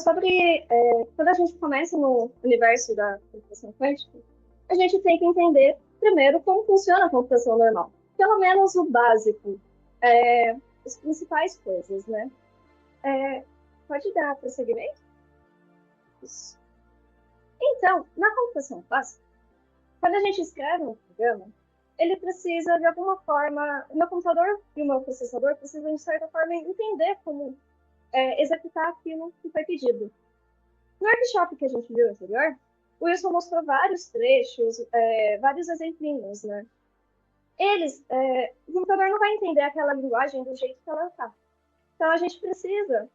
Quando a gente começa no universo da computação quântica, a gente tem que entender primeiro como funciona a computação normal. Pelo menos o básico, é, as principais coisas, né? É, pode dar prosseguimento? Isso. Então, na computação clássica, quando a gente escreve um programa, ele precisa, de alguma forma, o meu computador e o meu processador precisam, de certa forma, entender como executar aquilo que foi pedido. No workshop que a gente viu anterior, o Wilson mostrou vários trechos, vários exemplinhos, né? O computador não vai entender aquela linguagem do jeito que ela está. Então, a gente precisa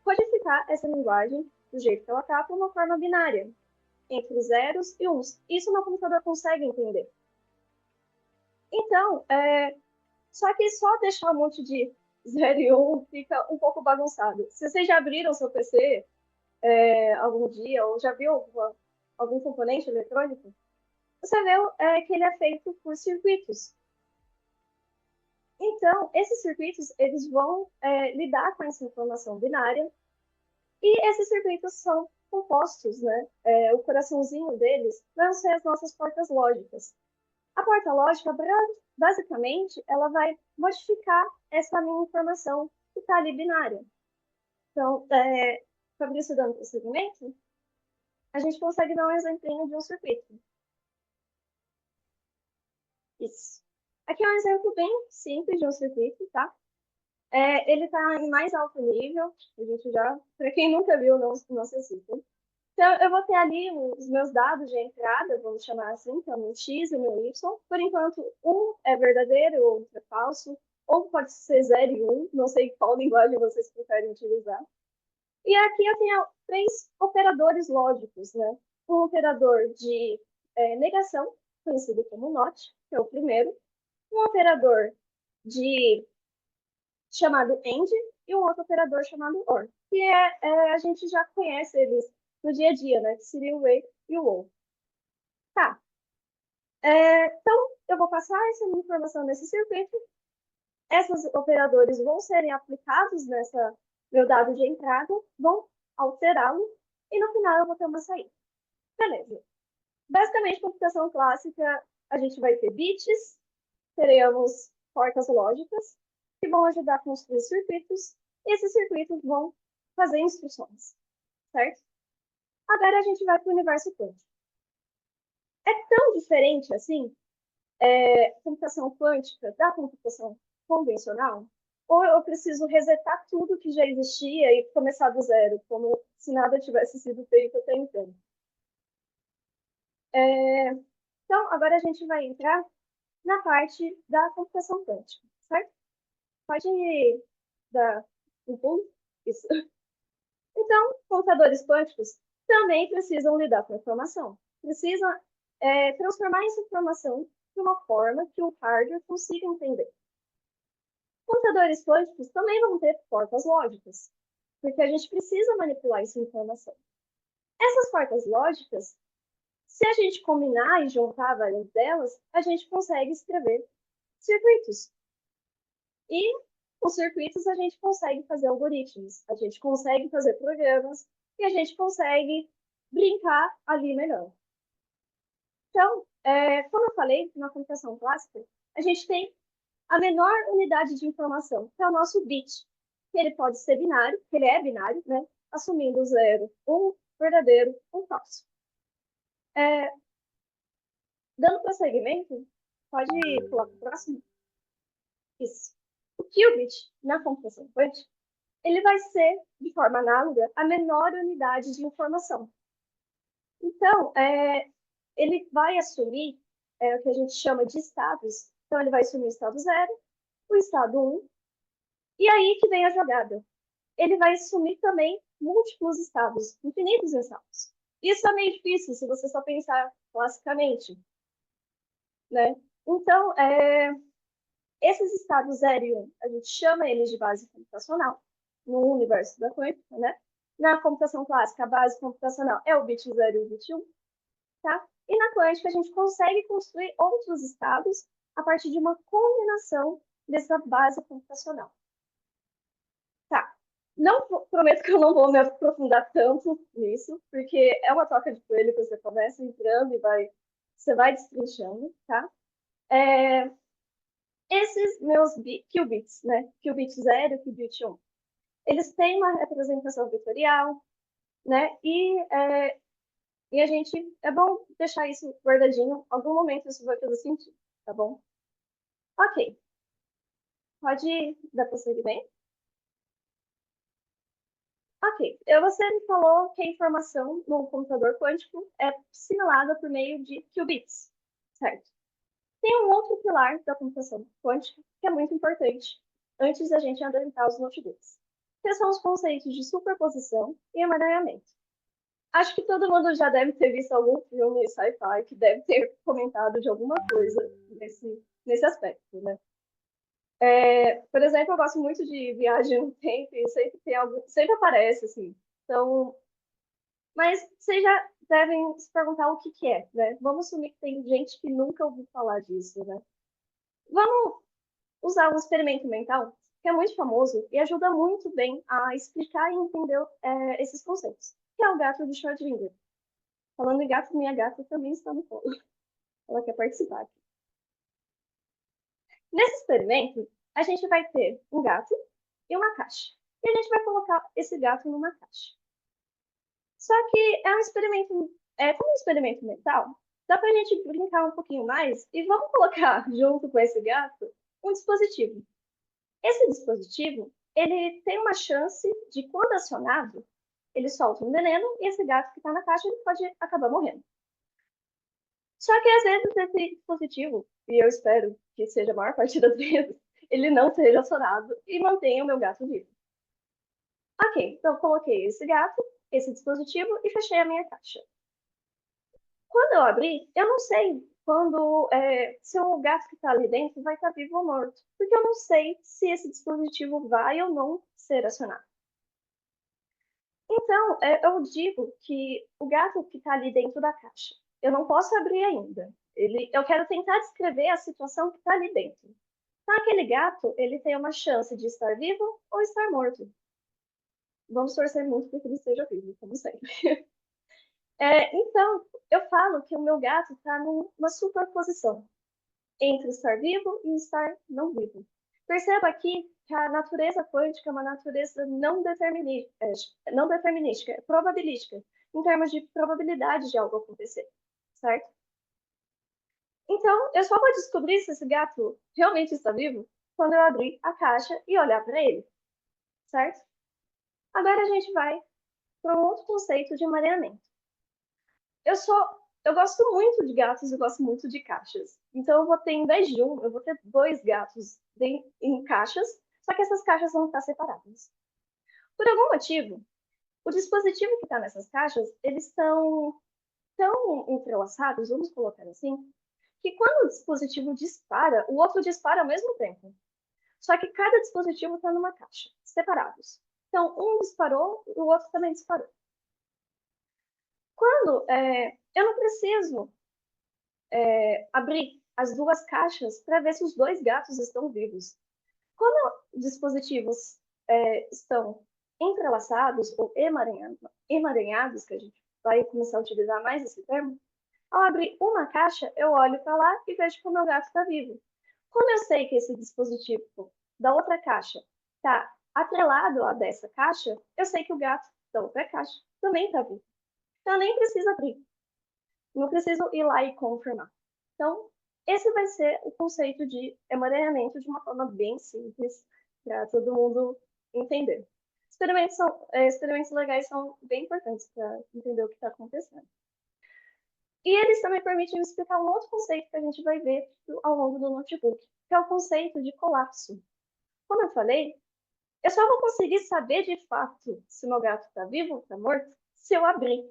codificar essa linguagem do jeito que ela está por uma forma binária, entre zeros e uns. Isso meu computador consegue entender. Então, só que só deixar um monte de 0 e 1 fica um pouco bagunçado. Se vocês já abriram seu PC algum dia, ou já viu algum componente eletrônico, você vê que ele é feito por circuitos. Então, esses circuitos eles vão lidar com essa informação binária, e esses circuitos são compostos, né? O coraçãozinho deles vão ser as nossas portas lógicas. A porta lógica, basicamente, ela vai modificar essa minha informação que está ali binária. Então, Fabrício, dando prosseguimento, a gente consegue dar um exemplinho de um circuito. Isso. Aqui é um exemplo bem simples de um circuito, tá? Ele está em mais alto nível, a gente já, para quem nunca viu, não se assusta. Então, eu vou ter ali os meus dados de entrada, vamos chamar assim, que é o meu X e o meu Y. Por enquanto, um é verdadeiro, o outro é falso, ou pode ser 0 e 1, não sei qual linguagem vocês preferem utilizar. E aqui eu tenho três operadores lógicos, né? Um operador de negação, conhecido como NOT, que é o primeiro. Um operador de chamado AND e um outro operador chamado OR, que a gente já conhece eles no dia a dia, né? Que seria o E e o OR. Tá. Então, eu vou passar essa informação nesse circuito. Esses operadores vão serem aplicados nessa meu dado de entrada, vão alterá-lo, e no final eu vou ter uma saída. Beleza. Basicamente, computação clássica, a gente vai ter bits, teremos portas lógicas, que vão ajudar a construir circuitos, e esses circuitos vão fazer instruções, certo? Agora a gente vai para o universo quântico. É tão diferente assim computação quântica da computação convencional? Ou eu preciso resetar tudo que já existia e começar do zero, como se nada tivesse sido feito até então? Então, agora a gente vai entrar na parte da computação quântica, certo? Pode dar um pulo? Isso. Então, computadores quânticos também precisam lidar com a informação. Precisam transformar essa informação de uma forma que o hardware consiga entender. Computadores quânticos também vão ter portas lógicas, porque a gente precisa manipular essa informação. Essas portas lógicas, se a gente combinar e juntar várias delas, a gente consegue escrever circuitos. E com circuitos a gente consegue fazer algoritmos, a gente consegue fazer programas e a gente consegue brincar ali melhor. Então, como eu falei, na computação clássica, a gente tem a menor unidade de informação, que é o nosso bit, que ele pode ser binário, que ele é binário, né? Assumindo 0, 1, verdadeiro, um falso. Dando prosseguimento, pode pular para o próximo? Isso. O qubit, na computação quântica, ele vai ser, de forma análoga, a menor unidade de informação. Então, ele vai assumir o que a gente chama de estados. Então, ele vai assumir o estado 0, o estado 1, e aí que vem a jogada. Ele vai assumir também múltiplos estados, infinitos estados. Isso é meio difícil se você só pensar classicamente, né? Então, esses estados 0 e 1, a gente chama eles de base computacional, no universo da quântica, né? Na computação clássica, a base computacional é o bit 0 e o bit 1, tá? E na quântica, a gente consegue construir outros estados a partir de uma combinação dessa base computacional. Tá. Não prometo que eu não vou me aprofundar tanto nisso, porque é uma toca de coelho que você começa entrando e você vai destrinchando, tá? É, esses meus qubits, né? Qubit 0, qubit 1, eles têm uma representação vetorial, né? E a gente, é bom deixar isso guardadinho, em algum momento isso vai fazer sentido, tá bom? Ok, pode dar prosseguimento? Ok, você me falou que a informação no computador quântico é assinalada por meio de qubits, certo? Tem um outro pilar da computação quântica que é muito importante, antes da gente adentrar os notebooks, que são os conceitos de superposição e emaranhamento. Acho que todo mundo já deve ter visto algum filme sci-fi que deve ter comentado de alguma coisa nesse aspecto, né? Por exemplo, eu gosto muito de viagem no tempo e sempre tem algo, sempre aparece, assim. Então, mas vocês já devem se perguntar o que que é, né? Vamos assumir que tem gente que nunca ouviu falar disso, né? Vamos usar um experimento mental que é muito famoso e ajuda muito bem a explicar e entender esses conceitos, que é o gato de Schrödinger. Falando em gato, minha gata também está no colo. Ela quer participar aqui. Nesse experimento, a gente vai ter um gato e uma caixa. E a gente vai colocar esse gato numa caixa. Só que é um experimento, como um experimento mental, dá pra gente brincar um pouquinho mais e vamos colocar junto com esse gato um dispositivo. Esse dispositivo, ele tem uma chance de, quando acionado, ele solta um veneno e esse gato que está na caixa ele pode acabar morrendo. Só que às vezes esse dispositivo, e eu espero que seja a maior parte das vezes, ele não seja acionado e mantenha o meu gato vivo. Ok, então eu coloquei esse gato, esse dispositivo e fechei a minha caixa. Quando eu abri, eu não sei se o gato que está ali dentro vai estar vivo ou morto, porque eu não sei se esse dispositivo vai ou não ser acionado. Então, eu digo que o gato que está ali dentro da caixa, eu não posso abrir ainda. Eu quero tentar descrever a situação que está ali dentro. Então, aquele gato, ele tem uma chance de estar vivo ou estar morto. Vamos torcer muito para que ele esteja vivo, como sempre. Então, eu falo que o meu gato está numa superposição entre estar vivo e estar não vivo. Perceba aqui que a natureza quântica é uma natureza não determinística, é probabilística, em termos de probabilidade de algo acontecer, certo? Então, eu só vou descobrir se esse gato realmente está vivo quando eu abrir a caixa e olhar para ele, certo? Agora a gente vai para um outro conceito de emaranhamento. Eu sou, eu gosto muito de gatos e gosto muito de caixas. Então eu vou ter, em vez de um, eu vou ter dois gatos em caixas, só que essas caixas vão estar separadas. Por algum motivo, o dispositivo que está nessas caixas, eles estão tão entrelaçados, vamos colocar assim, que quando o dispositivo dispara, o outro dispara ao mesmo tempo. Só que cada dispositivo está numa caixa, separados. Então, um disparou, o outro também disparou. Eu não preciso abrir as duas caixas para ver se os dois gatos estão vivos. Quando dispositivos estão entrelaçados ou emaranhados, que a gente vai começar a utilizar mais esse termo, ao abrir uma caixa, eu olho para lá e vejo que o meu gato está vivo. Como eu sei que esse dispositivo da outra caixa está atrelado a dessa caixa, eu sei que o gato da outra caixa também está vivo. Então eu nem preciso abrir. Não preciso ir lá e confirmar. Então, esse vai ser o conceito de emaranhamento de uma forma bem simples para todo mundo entender. Experimentos legais são bem importantes para entender o que está acontecendo. E eles também permitem explicar um outro conceito que a gente vai ver ao longo do notebook, que é o conceito de colapso. Como eu falei, eu só vou conseguir saber de fato se meu gato está vivo ou está morto se eu abrir.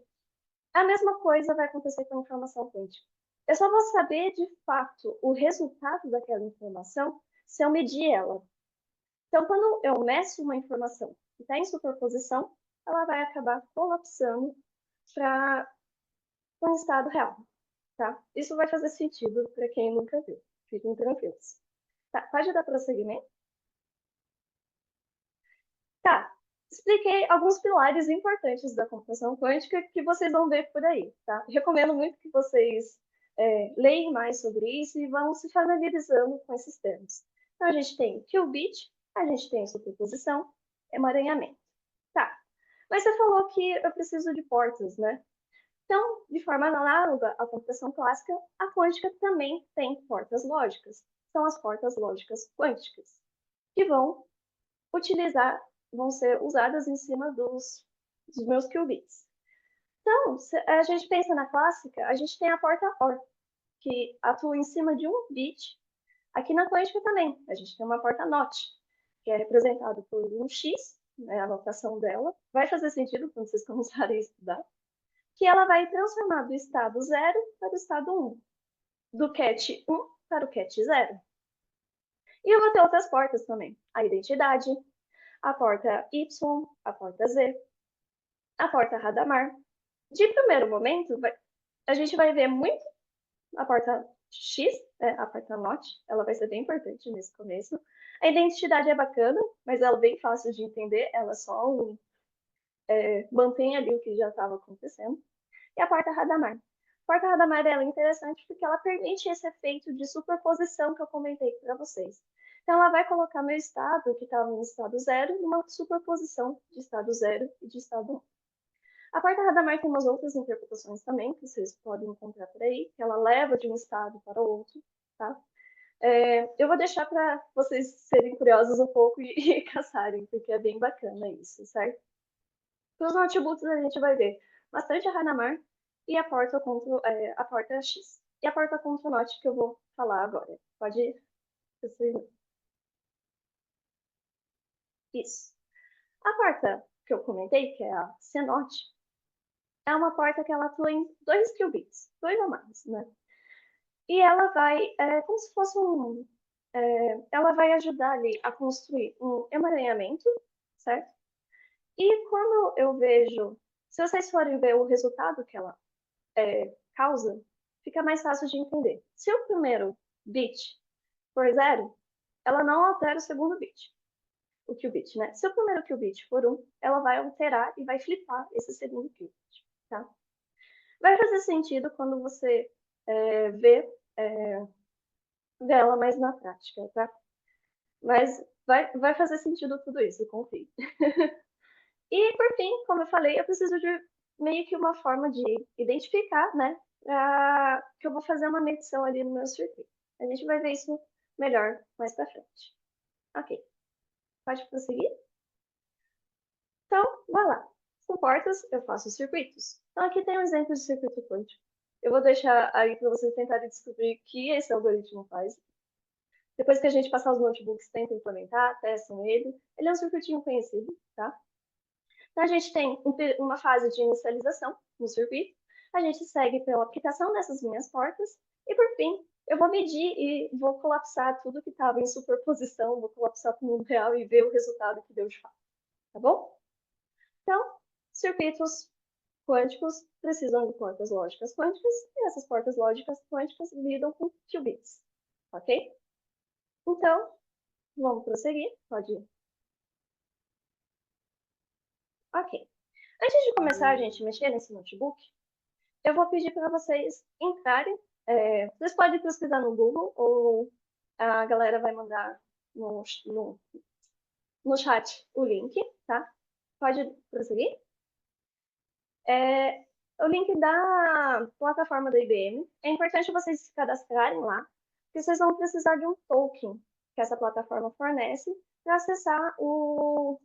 A mesma coisa vai acontecer com a informação quântica. Eu só vou saber de fato o resultado daquela informação se eu medir ela. Então, quando eu meço uma informação que está em superposição, ela vai acabar colapsando para um estado real. Tá? Isso vai fazer sentido para quem nunca viu. Fiquem tranquilos. Tá, pode dar prosseguimento? Tá. expliquei alguns pilares importantes da computação quântica que vocês vão ver por aí, tá? Recomendo muito que vocês leiam mais sobre isso e vão se familiarizando com esses termos. Então, a gente tem qubit, a gente tem superposição, emaranhamento. Tá, mas você falou que eu preciso de portas, né? Então, de forma análoga à computação clássica, a quântica também tem portas lógicas. São as portas lógicas quânticas, que vão ser usadas em cima dos meus qubits. Então, se a gente pensa na clássica, a gente tem a porta OR, que atua em cima de um bit. Aqui na quântica também, a gente tem uma porta NOT, que é representada por um X, né, a notação dela. Vai fazer sentido quando vocês começarem a estudar. Que ela vai transformar do estado 0 para o estado 1, do cat 1 para o cat 0. E eu vou ter outras portas também. A identidade, a porta Y, a porta Z, a porta Hadamard. De primeiro momento, a gente vai ver muito a porta X, a porta NOT, ela vai ser bem importante nesse começo. A identidade é bacana, mas ela é bem fácil de entender, ela só mantém ali o que já estava acontecendo. E a porta Hadamard. A porta Hadamard é interessante porque ela permite esse efeito de superposição que eu comentei para vocês. Então, ela vai colocar meu estado, que estava no estado 0, numa superposição de estado 0 e de estado 1. A porta Hadamard tem umas outras interpretações também, que vocês podem encontrar por aí, que ela leva de um estado para o outro, tá? Eu vou deixar para vocês serem curiosos um pouco e caçarem, porque é bem bacana isso, certo? Para os notebooks a gente vai ver bastante a Hadamard e a porta X. E a porta contra NOT que eu vou falar agora. Pode ir? Isso. A porta que eu comentei, que é a CNOT, é uma porta que ela atua em 2 qubits, 2 ou mais, né? E ela vai, como se fosse ela vai ajudar ali a construir um emaranhamento, certo? E quando eu vejo, se vocês forem ver o resultado que ela causa, fica mais fácil de entender. Se o primeiro bit for 0, ela não altera o segundo bit, o qubit, né? Se o primeiro qubit for 1, ela vai alterar e vai flipar esse segundo qubit, tá? Vai fazer sentido quando você vê ela mais na prática, tá? Mas vai fazer sentido tudo isso, confio. E, por fim, como eu falei, eu preciso de meio que uma forma de identificar, né? Que eu vou fazer uma medição ali no meu circuito. A gente vai ver isso melhor mais pra frente. Ok, pode prosseguir? Então, vai lá. Com portas, eu faço circuitos. Então, aqui tem um exemplo de circuito quântico. Eu vou deixar aí para vocês tentarem descobrir o que esse algoritmo faz. Depois que a gente passar os notebooks, tenta implementar, testam ele. Ele é um circuitinho conhecido, tá? Então, a gente tem uma fase de inicialização no circuito, a gente segue pela aplicação dessas minhas portas, e por fim, eu vou medir e vou colapsar tudo que estava em superposição, vou colapsar para o mundo real e ver o resultado que deu de fato, tá bom? Então, circuitos quânticos precisam de portas lógicas quânticas, e essas portas lógicas quânticas lidam com qubits, ok? Então, vamos prosseguir, pode ir. Ok. Antes de começar a gente mexer nesse notebook, eu vou pedir para vocês entrarem. Vocês podem pesquisar no Google ou a galera vai mandar no chat o link, tá? Pode prosseguir. O link da plataforma da IBM. É importante vocês se cadastrarem lá, porque vocês vão precisar de um token que essa plataforma fornece para acessar o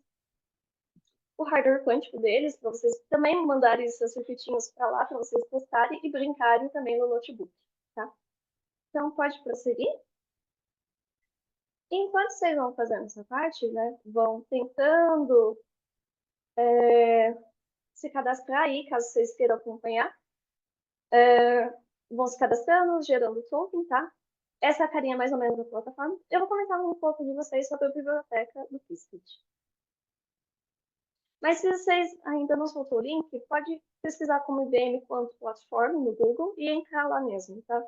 hardware quântico deles, para vocês também mandarem seus circuitinhos para lá, para vocês testarem e brincarem também no notebook, tá? Então, pode prosseguir. Enquanto vocês vão fazendo essa parte, né, vão tentando se cadastrar aí, caso vocês queiram acompanhar, vão se cadastrando, gerando token, tá? Essa é a carinha mais ou menos da plataforma. Eu vou comentar um pouco de vocês sobre a biblioteca do Qiskit. Mas se vocês ainda não soltou o link, pode pesquisar como IBM quanto plataforma no Google e entrar lá mesmo, tá?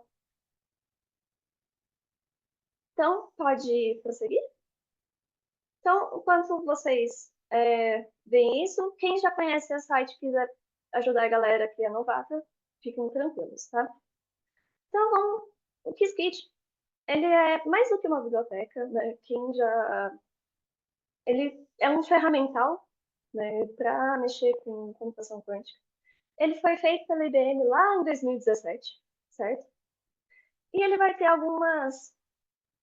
Então, pode prosseguir? Então, enquanto vocês veem isso. Quem já conhece a site e quiser ajudar a galera que é novata, fiquem tranquilos, tá? Então, vamos. O Qiskit, ele é mais do que uma biblioteca, né? Ele é um ferramental, né, para mexer com computação quântica. Ele foi feito pela IBM lá em 2017, certo? E ele vai ter algumas.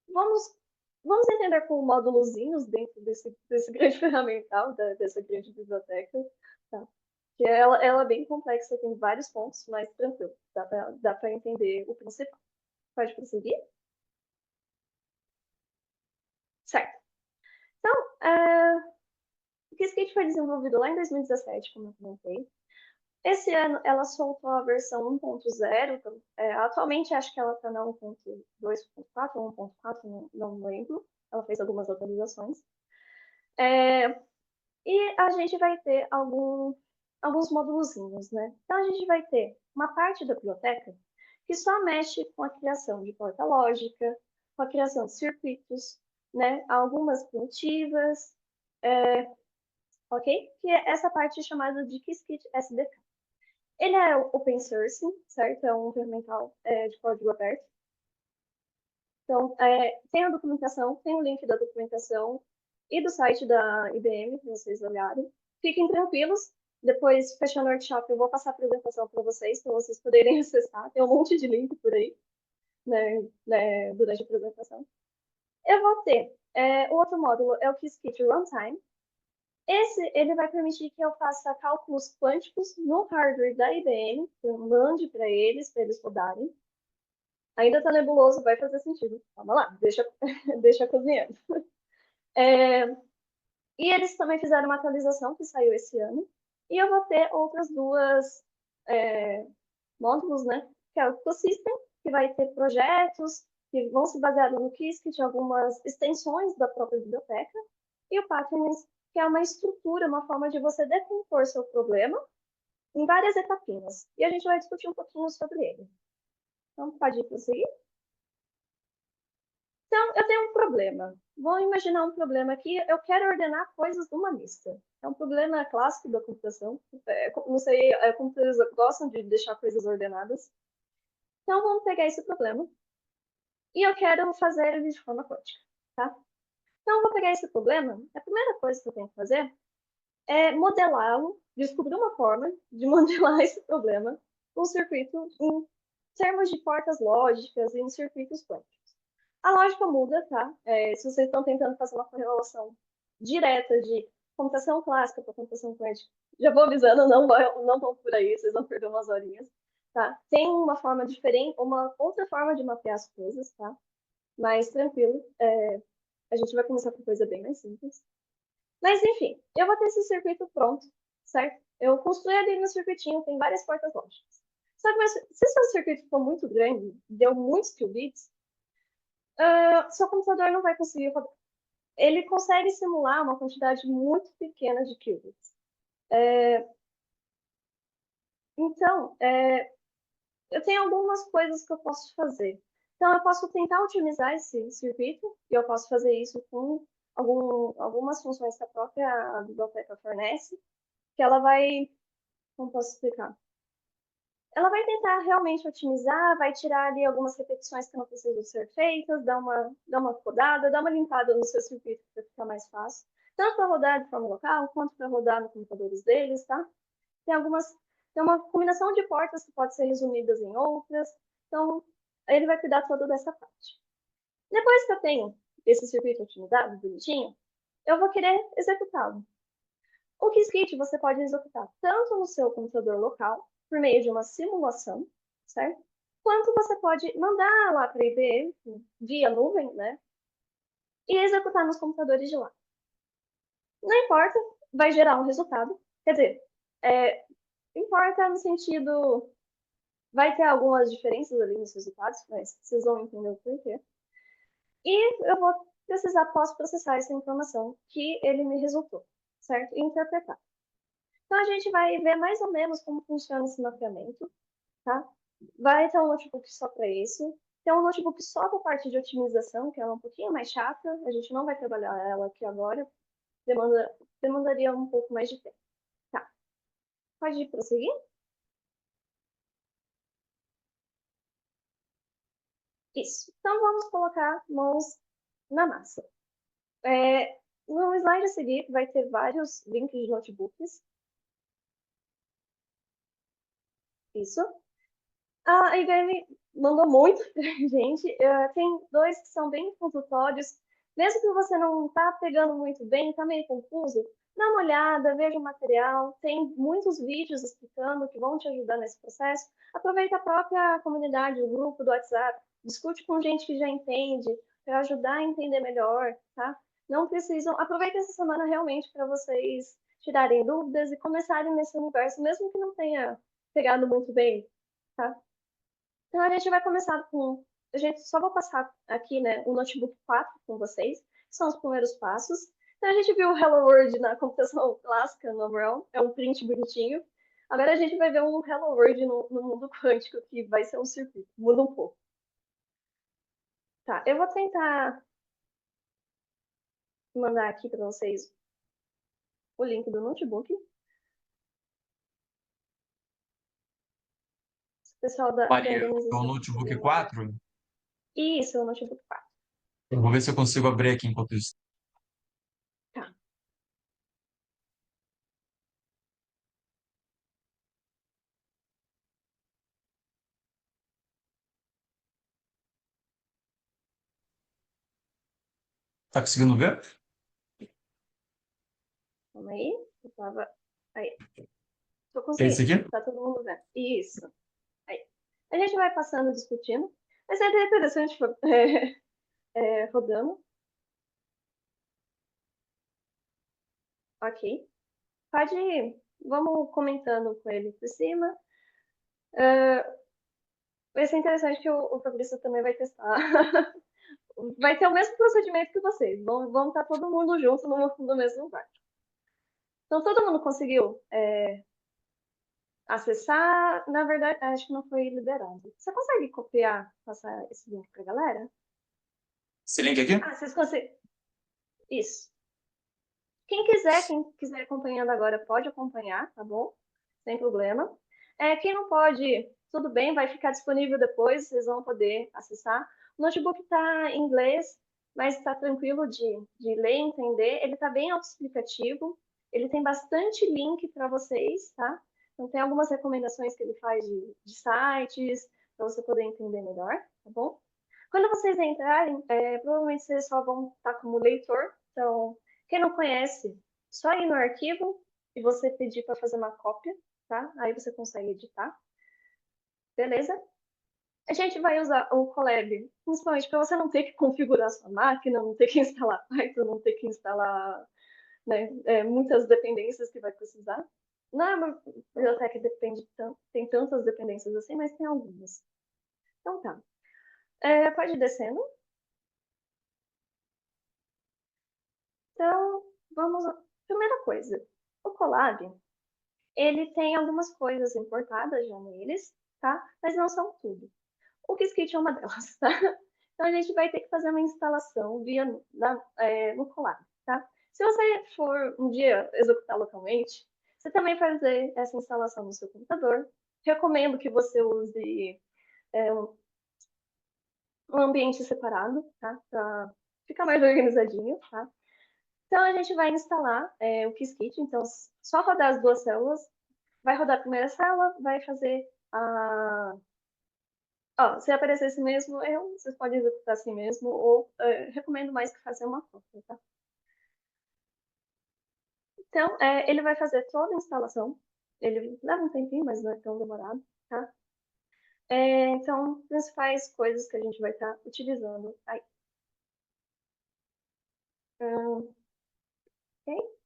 Vamos, vamos entender com módulozinhos dentro desse grande ferramental, dessa grande biblioteca, tá? Que ela é bem complexa, tem vários pontos, mas tranquilo, dá para entender o principal. Pode prosseguir? Certo. Então, o Qiskit foi desenvolvido lá em 2017, como eu comentei. Esse ano ela soltou a versão 1.0, então, atualmente acho que ela está na 1.2.4 ou 1.4, não lembro. Ela fez algumas atualizações. E a gente vai ter alguns módulozinhos, né? Então a gente vai ter uma parte da biblioteca que só mexe com a criação de porta lógica, com a criação de circuitos, né? Algumas primitivas, ok? Que é essa parte chamada de Qiskit SDK. Ele é open source, certo? É um ferramental de código aberto. Então, tem a documentação, tem o link da documentação e do site da IBM, para vocês olharem. Fiquem tranquilos. Depois, fechando o workshop, eu vou passar a apresentação para vocês poderem acessar. Tem um monte de link por aí, né, durante a apresentação. Eu vou ter o outro módulo, é o Qiskit Runtime. Ele vai permitir que eu faça cálculos quânticos no hardware da IBM, que eu mande para eles rodarem. Ainda está nebuloso, vai fazer sentido. Calma lá, deixa cozinhando. E eles também fizeram uma atualização que saiu esse ano. E eu vou ter outras duas módulos, né? Que é o Ecosystem, que vai ter projetos que vão se basear no Qiskit, algumas extensões da própria biblioteca. E o Patterns, que é uma estrutura, uma forma de você decompor seu problema em várias etapinhas. E a gente vai discutir um pouquinho sobre ele. Então, pode prosseguir? Então, eu tenho um problema. Vou imaginar um problema aqui. Eu quero ordenar coisas numa lista. É um problema clássico da computação. Não sei, computadores gostam de deixar coisas ordenadas. Então, vamos pegar esse problema. E eu quero fazer ele de forma quântica, tá? Então, eu vou pegar esse problema. A primeira coisa que eu tenho que fazer é modelá-lo, descobrir uma forma de modelar esse problema com um circuito em termos de portas lógicas e em circuitos quânticos. A lógica muda, tá? Se vocês estão tentando fazer uma correlação direta de computação clássica para computação quântica, já vou avisando, não vão por aí, vocês vão perder umas horinhas, tá? Tem uma forma diferente, uma outra forma de mapear as coisas, tá? Mais tranquilo, a gente vai começar com coisa bem mais simples. Mas, enfim, eu vou ter esse circuito pronto, certo? Eu construí ali meu circuitinho, tem várias portas lógicas. Só que se seu circuito for muito grande, deu muitos qubits, seu computador não vai conseguir rodar. Ele consegue simular uma quantidade muito pequena de qubits. Então, eu tenho algumas coisas que eu posso fazer. Então, eu posso tentar otimizar esse circuito, e eu posso fazer isso com algumas funções que a própria biblioteca fornece, que ela vai, como posso explicar? Ela vai tentar realmente otimizar, vai tirar ali algumas repetições que não precisam ser feitas, dar uma podada, dar uma limpada no seu circuito para ficar mais fácil. Tanto para rodar de forma local, quanto para rodar nos computadores deles, tá? Tem uma combinação de portas que pode ser resumidas em outras. Então, ele vai cuidar toda dessa parte. Depois que eu tenho esse circuito otimizado, bonitinho, eu vou querer executá-lo. O Qiskit você pode executar tanto no seu computador local, por meio de uma simulação, certo? Quanto você pode mandar lá para a IBM, via nuvem, né? E executar nos computadores de lá. Não importa, vai gerar um resultado. Quer dizer, importa no sentido... Vai ter algumas diferenças ali nos resultados, mas vocês vão entender o porquê. E eu vou precisar pós-processar essa informação que ele me resultou, certo? E interpretar. Então, a gente vai ver mais ou menos como funciona esse mapeamento, tá? Vai ter um notebook só para isso. Tem um notebook só para a parte de otimização, que ela é um pouquinho mais chata. A gente não vai trabalhar ela aqui agora, demandaria um pouco mais de tempo. Tá, pode prosseguir? Isso. Então, vamos colocar mãos na massa. No slide a seguir, vai ter vários links de notebooks. Isso. A IBM mandou muito pra gente. Tem dois que são bem introdutórios. Mesmo que você não tá pegando muito bem, tá meio confuso, dá uma olhada, veja o material. Tem muitos vídeos explicando que vão te ajudar nesse processo. Aproveita a própria comunidade, o grupo do WhatsApp. Discute com gente que já entende, para ajudar a entender melhor, tá? Não precisam. Aproveita essa semana realmente para vocês tirarem dúvidas e começarem nesse universo, mesmo que não tenha pegado muito bem, tá? Então, a gente vai começar com. A gente só vou passar aqui, né, o notebook 4 com vocês, que são os primeiros passos. Então, a gente viu o Hello World na computação clássica, no Realm, é um print bonitinho. Agora a gente vai ver um Hello World no mundo quântico, que vai ser um circuito, muda um pouco. Tá, eu vou tentar mandar aqui para vocês o link do notebook. O pessoal da Maria, é o organização. notebook 4? Isso, é o notebook 4. Eu vou ver se eu consigo abrir aqui enquanto isso. Tá. Tá conseguindo ver? Calma aí. Eu tava. Aí. Tô É esse conseguindo. aqui? Tá todo mundo vendo. Isso. Aí. A gente vai passando, discutindo. Mas é bem interessante rodando. Ok. Pode ir. Vamos comentando com ele por cima. Vai ser interessante que o Fabrício também vai testar. Vai ter o mesmo procedimento que vocês. Vão estar todo mundo junto no mesmo lugar. Então, todo mundo conseguiu acessar. Na verdade, acho que não foi liberado. Você consegue copiar, passar esse link para a galera? Esse link aqui? Ah, vocês conseguem. Isso. Quem quiser acompanhando agora, pode acompanhar, tá bom? Sem problema. Quem não pode, tudo bem, vai ficar disponível depois, vocês vão poder acessar. O notebook está em inglês, mas está tranquilo de ler e entender. Ele está bem autoexplicativo, ele tem bastante link para vocês, tá? Então, tem algumas recomendações que ele faz de sites, para você poder entender melhor, tá bom? Quando vocês entrarem, provavelmente vocês só vão estar como leitor, então quem não conhece, só ir no arquivo e você pedir para fazer uma cópia, tá? Aí você consegue editar. Beleza? A gente vai usar o Colab, principalmente para você não ter que configurar sua máquina, não ter que instalar Python, não ter que instalar, né, muitas dependências que vai precisar. Não é uma biblioteca que tem tantas dependências assim, mas tem algumas. Então tá. Pode ir descendo. Então, vamos. Primeira coisa, o Colab, ele tem algumas coisas importadas já neles, tá? Mas não são tudo. O Qiskit é uma delas, tá? Então a gente vai ter que fazer uma instalação no Colab, tá? Se você for um dia executar localmente, você também vai fazer essa instalação no seu computador. Recomendo que você use um ambiente separado, tá? Para ficar mais organizadinho, tá? Então a gente vai instalar o Qiskit, então só rodar as duas células, vai rodar a primeira célula, vai fazer a. Ó, se aparecer esse mesmo erro, vocês podem executar assim mesmo, ou recomendo mais que fazer uma cópia, tá? Então, ele vai fazer toda a instalação. Ele leva um tempinho, mas não é tão demorado, tá? Então, principais coisas que a gente vai estar utilizando aí. Ok?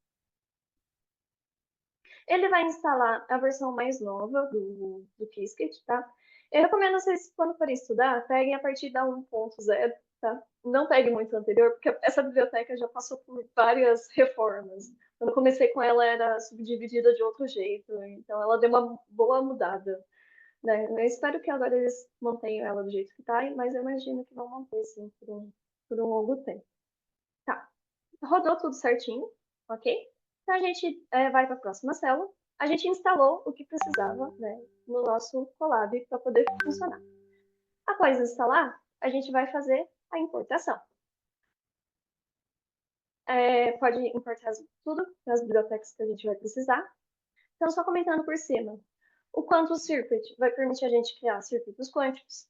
Ele vai instalar a versão mais nova do Qiskit, tá? Eu recomendo vocês, quando forem estudar, peguem a partir da 1.0, tá? Não peguem muito anterior, porque essa biblioteca já passou por várias reformas. Quando eu comecei com ela, era subdividida de outro jeito, então ela deu uma boa mudada, né? Eu espero que agora eles mantenham ela do jeito que tá, mas eu imagino que vão manter, sim, por um longo tempo. Tá. Rodou tudo certinho. ok? Então, a gente vai para a próxima célula. A gente instalou o que precisava, né, no nosso Colab para poder funcionar. Após instalar, a gente vai fazer a importação. Pode importar tudo das bibliotecas que a gente vai precisar. Então, só comentando por cima, o Quantum Circuit vai permitir a gente criar circuitos quânticos.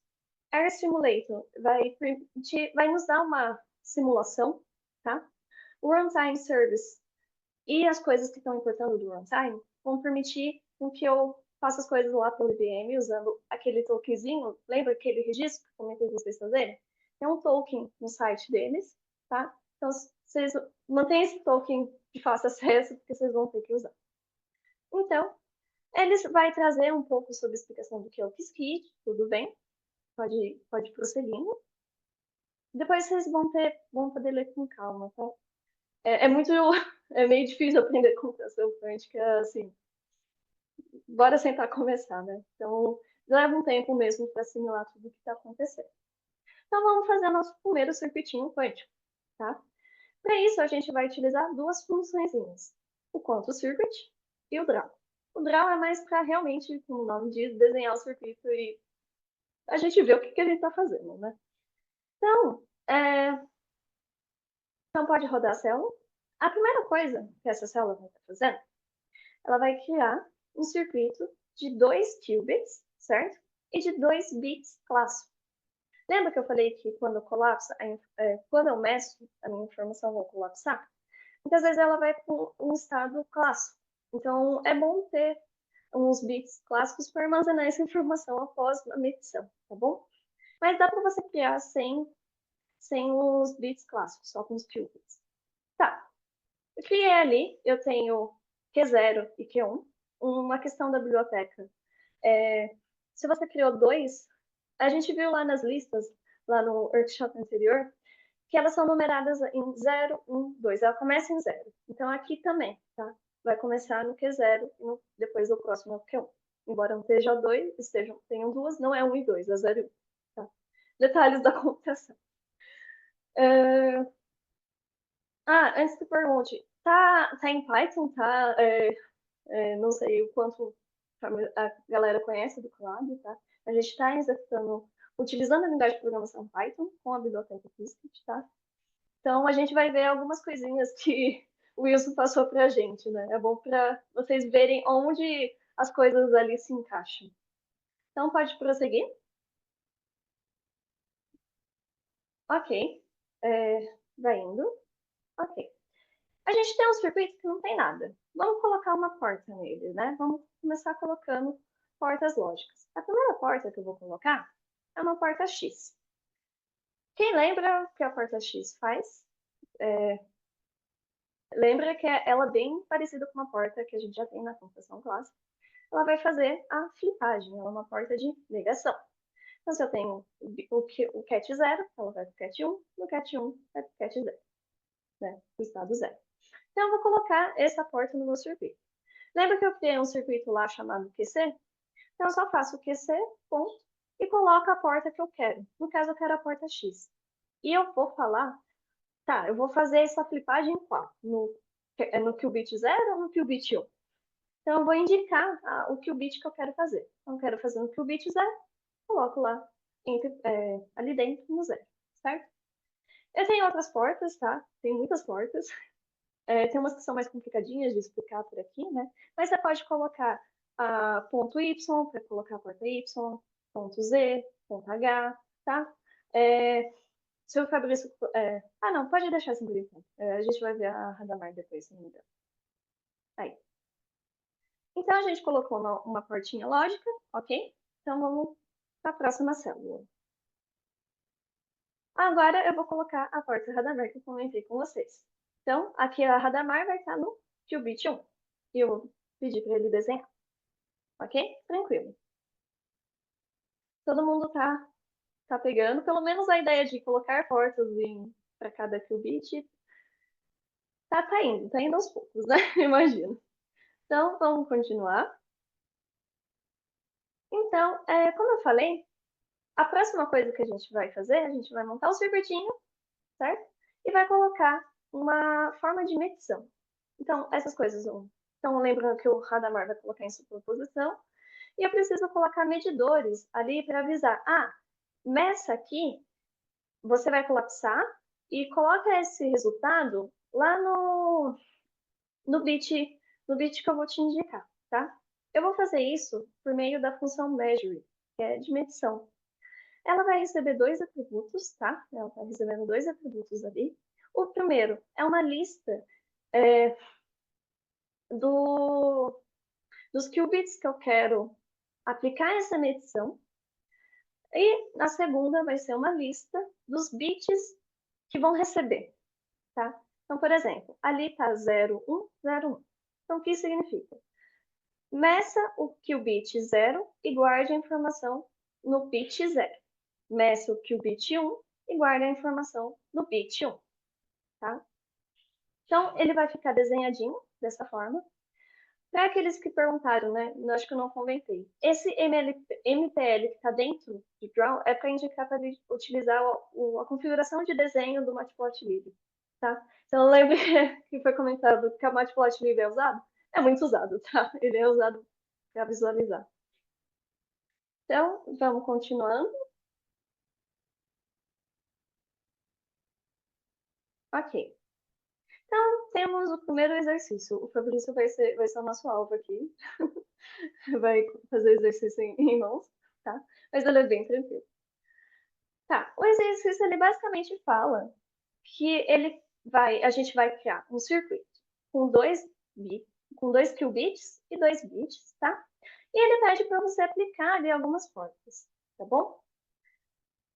Air Simulator vai nos dar uma simulação, tá? O Runtime Service e as coisas que estão importando do Runtime vão permitir que eu faça as coisas lá pelo IBM usando aquele tokenzinho. Lembra aquele registro que eu comentei com vocês fazerem? Tem um token no site deles, tá? Então, vocês mantêm esse token de fácil acesso, porque vocês vão ter que usar. Então, eles vai trazer um pouco sobre a explicação do que é o Qiskit, tudo bem? Pode ir prosseguindo. Depois vocês vão poder ler com calma, tá? É meio difícil aprender computação quântica, assim. Bora sentar começar, né? Então, leva um tempo mesmo para assimilar tudo o que está acontecendo. Então, vamos fazer nosso primeiro circuitinho quântico, tá? Para isso, a gente vai utilizar duas funçõezinhas. O Quantum Circuit e o Draw. O Draw é mais para realmente, como o nome diz, desenhar o circuito e a gente vê o que a gente está fazendo, né? Então, pode rodar a célula. A primeira coisa que essa célula vai estar fazendo, ela vai criar um circuito de 2 qubits, certo? E de 2 bits clássicos. Lembra que eu falei que quando colapsa, quando eu meço, a minha informação vai colapsar? Muitas vezes ela vai para um estado clássico. Então, é bom ter uns bits clássicos para armazenar essa informação após a medição, tá bom? Mas dá para você criar sem os bits clássicos, só com os qubits. Tá, eu criei ali, eu tenho Q0 e Q1. Uma questão da biblioteca. Se você criou dois, a gente viu lá nas listas, lá no workshop anterior, que elas são numeradas em 0, 1, 2. Ela começa em 0. Então, aqui também, tá? Vai começar no Q0 e depois o próximo é o Q1. Embora não esteja 2, tenham duas, não é 1 e 2, é 0 e 1. Tá? Detalhes da computação. Antes que pergunte, tá em Python? Não sei o quanto a galera conhece do Colab, tá? A gente está executando, utilizando a linguagem de programação Python com a biblioteca Qiskit, tá? Então, a gente vai ver algumas coisinhas que o Wilson passou para a gente, né? É bom para vocês verem onde as coisas ali se encaixam. Então, pode prosseguir. Ok. Vai indo. Ok. A gente tem um circuito que não tem nada. Vamos colocar uma porta nele, né? Vamos começar colocando portas lógicas. A primeira porta que eu vou colocar é uma porta X. Quem lembra o que a porta X faz? Lembra que ela é bem parecida com uma porta que a gente já tem na computação clássica. Ela vai fazer a flipagem, ela é uma porta de negação. Então, se eu tenho o cat 0, ela vai para o cat 1, no cat 1 vai para o cat 0, né? O estado 0. Então, eu vou colocar essa porta no meu circuito. Lembra que eu criei um circuito lá chamado QC? Então, eu só faço o QC, ponto, e coloco a porta que eu quero. No caso, eu quero a porta X. E eu vou falar, tá, eu vou fazer essa flipagem qual? No qubit 0 ou no qubit 1? Então, eu vou indicar o qubit que eu quero fazer. Então, eu quero fazer no qubit 0, coloco lá ali dentro no 0, certo? Eu tenho outras portas, tá? Tem muitas portas. Tem umas que são mais complicadinhas de explicar por aqui, né? Mas você pode colocar ponto Y para colocar a porta Y, ponto Z, ponto H, tá? Se o Fabrício... não, pode deixar assim por enquanto. A gente vai ver a Radamar depois, se não me engano. Aí. Então, a gente colocou uma portinha lógica, ok? Então, vamos para a próxima célula. Agora, eu vou colocar a porta Radamar que eu comentei com vocês. Então, aqui a Radamar vai estar no qubit 1. E eu vou pedir para ele desenhar. Ok? Tranquilo. Todo mundo tá pegando, pelo menos a ideia de colocar portas para cada qubit tá indo aos poucos, né? Imagino. Então, vamos continuar. Então, como eu falei, a próxima coisa que a gente vai fazer, a gente vai montar o circuitinho, certo? E vai colocar uma forma de medição. Então, essas coisas. Então, lembrando que o Radamar vai colocar em superposição. E eu preciso colocar medidores ali para avisar. Ah, meça aqui, você vai colapsar e coloca esse resultado lá no bit, no bit que eu vou te indicar, tá? Eu vou fazer isso por meio da função measure, que é de medição. Ela vai receber dois atributos, tá? Ela está recebendo dois atributos ali. O primeiro é uma lista do, dos qubits que eu quero aplicar essa medição. E a segunda vai ser uma lista dos bits que vão receber, tá? Então, por exemplo, ali está 0, 1, 0, 1. Então, o que significa? Meça o qubit 0 e guarde a informação no bit 0. Meça o qubit 1 e guarde a informação no bit 1, tá? Então, ele vai ficar desenhadinho dessa forma. Para aqueles que perguntaram, né? Acho que eu não comentei. Esse MPL que está dentro de Draw é para indicar para utilizar a configuração de desenho do Matplotlib, tá? Então, lembra que foi comentado que a Matplotlib é usado? É muito usado, tá? Ele é usado para visualizar. Então, vamos continuando. Ok. Então, temos o primeiro exercício. O Fabrício vai ser o nosso alvo aqui. Vai fazer o exercício em mãos, tá? Mas ele é bem tranquilo. Tá, o exercício ele basicamente fala que a gente vai criar um circuito com com dois qubits e dois bits, tá? E ele pede para você aplicar ali algumas fórmulas, tá bom?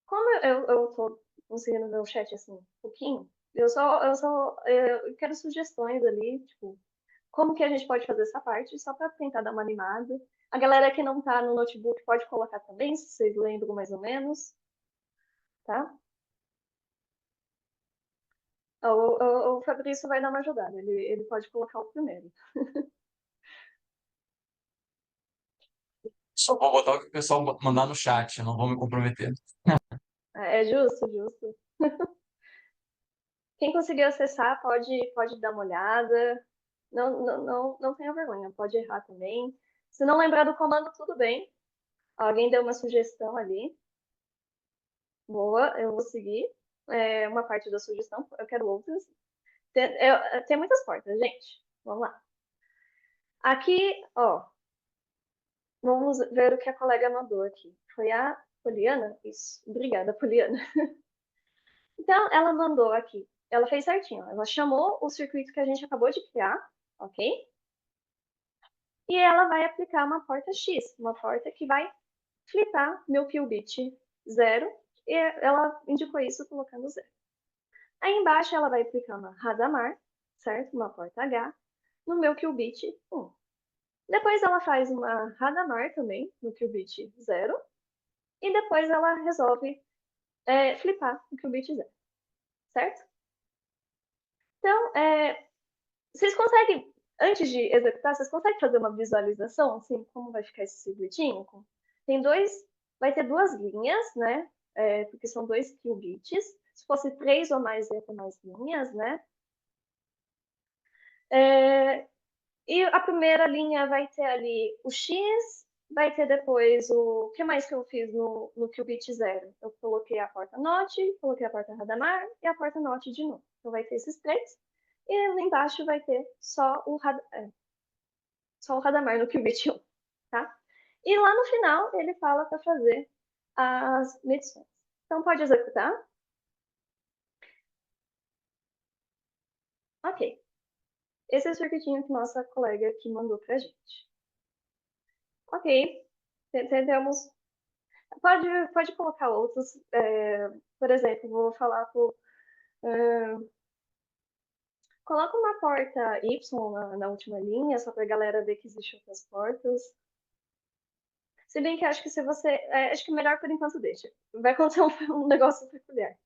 Como eu tô conseguindo ver o chat assim um pouquinho, eu quero sugestões ali, tipo, como que a gente pode fazer essa parte, só para tentar dar uma animada. A galera que não tá no notebook pode colocar também, se vocês lembram mais ou menos, tá? O Fabrício vai dar uma ajudada, ele pode colocar o primeiro. Só vou botar o que o pessoal mandar no chat, eu não vou me comprometer. É justo, justo. Quem conseguir acessar pode dar uma olhada. Não tenha vergonha, pode errar também. Se não lembrar do comando, tudo bem. Alguém deu uma sugestão ali. Boa, eu vou seguir. Uma parte da sugestão, eu quero outras. Tem muitas portas, gente. Vamos lá. Aqui, ó, vamos ver o que a colega mandou aqui. Foi a Poliana? Isso. Obrigada, Poliana. Então, ela mandou aqui. Ela fez certinho. Ela chamou o circuito que a gente acabou de criar, ok? E ela vai aplicar uma porta X, uma porta que vai flipar meu qubit 0. E ela indicou isso colocando 0. Aí embaixo ela vai aplicar uma Hadamard, certo? Uma porta H, no meu qubit 1. Depois ela faz uma Hadamard também, no qubit 0. E depois ela resolve flipar o qubit 0, certo? Então, vocês conseguem, antes de executar, vocês conseguem fazer uma visualização, assim, como vai ficar esse circuitinho? Tem vai ter duas linhas, né? Porque são dois qubits. Se fosse três ou mais, ia ter mais linhas, né? E a primeira linha vai ter ali o X, vai ter depois o que mais que eu fiz no qubit 0? Eu coloquei a porta NOT, coloquei a porta Hadamard e a porta NOT de novo. Então vai ter esses três. E lá embaixo vai ter só o Hadamard no qubit 1, tá? E lá no final ele fala para fazer as medições. Então pode executar. Ok. Esse é o circuitinho que nossa colega aqui mandou pra gente. Ok. Temos. Pode colocar outros. Por exemplo, vou falar por. Coloca uma porta Y na última linha, só para a galera ver que existem outras portas. Se bem que acho que se você. Acho que melhor por enquanto deixa. Vai acontecer um negócio peculiar.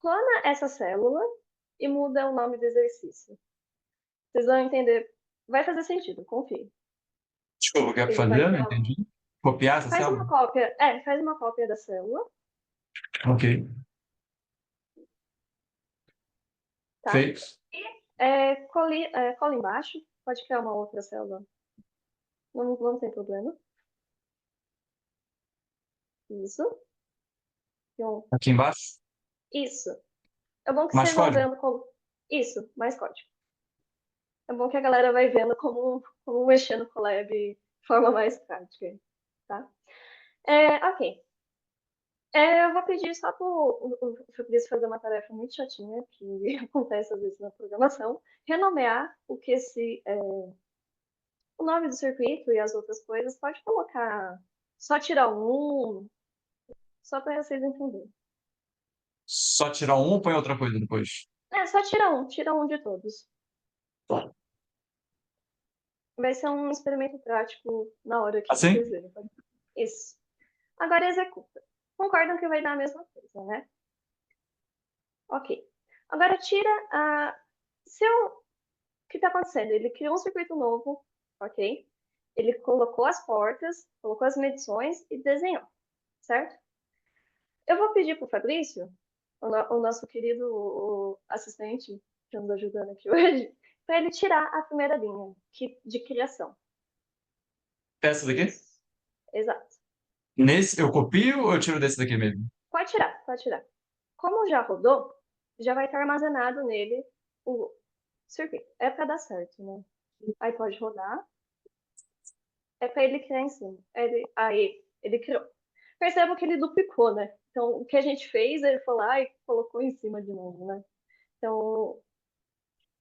Clona essa célula e muda o nome do exercício. Vocês vão entender. Vai fazer sentido, confie. Desculpa, o que é que Ele vai fazer? Não criar. entendi. Copiar essa Faz célula? uma cópia. Faz uma cópia da célula, Ok. tá? Feito. Cola embaixo, pode criar uma outra célula, não tem problema. Isso. Então, Aqui embaixo, isso. É bom que mais vocês vão código. vendo como. Isso, mais código. É bom que a galera vai vendo como mexer no Colab de forma mais prática, tá? Ok. Eu vou pedir só para o Fabrício fazer uma tarefa muito chatinha, que acontece às vezes na programação, renomear o nome do circuito e as outras coisas. Pode colocar só tirar um, só para vocês entenderem. Só tirar um ou põe outra coisa depois? Só tira um de todos. Vai ser um experimento prático na hora que Assim? vocês verem. Isso. Agora executa. Concordam que vai dar a mesma coisa, né? Ok. Agora tira a. O que está acontecendo? Ele criou um circuito novo, ok? Ele colocou as portas, colocou as medições e desenhou, certo? Eu vou pedir para o Fabrício, o nosso querido assistente que nos ajudando aqui hoje, para ele tirar a primeira linha de criação. Essa daqui? Isso. Exato. Nesse, eu copio ou eu tiro desse daqui mesmo? Pode tirar, pode tirar. Como já rodou, já vai estar armazenado nele o circuito. É para dar certo, né? Aí pode rodar. É para ele criar em cima. Aí, ele criou. Percebam que ele duplicou, né? Então, o que a gente fez, ele foi lá e colocou em cima de novo, né? Então,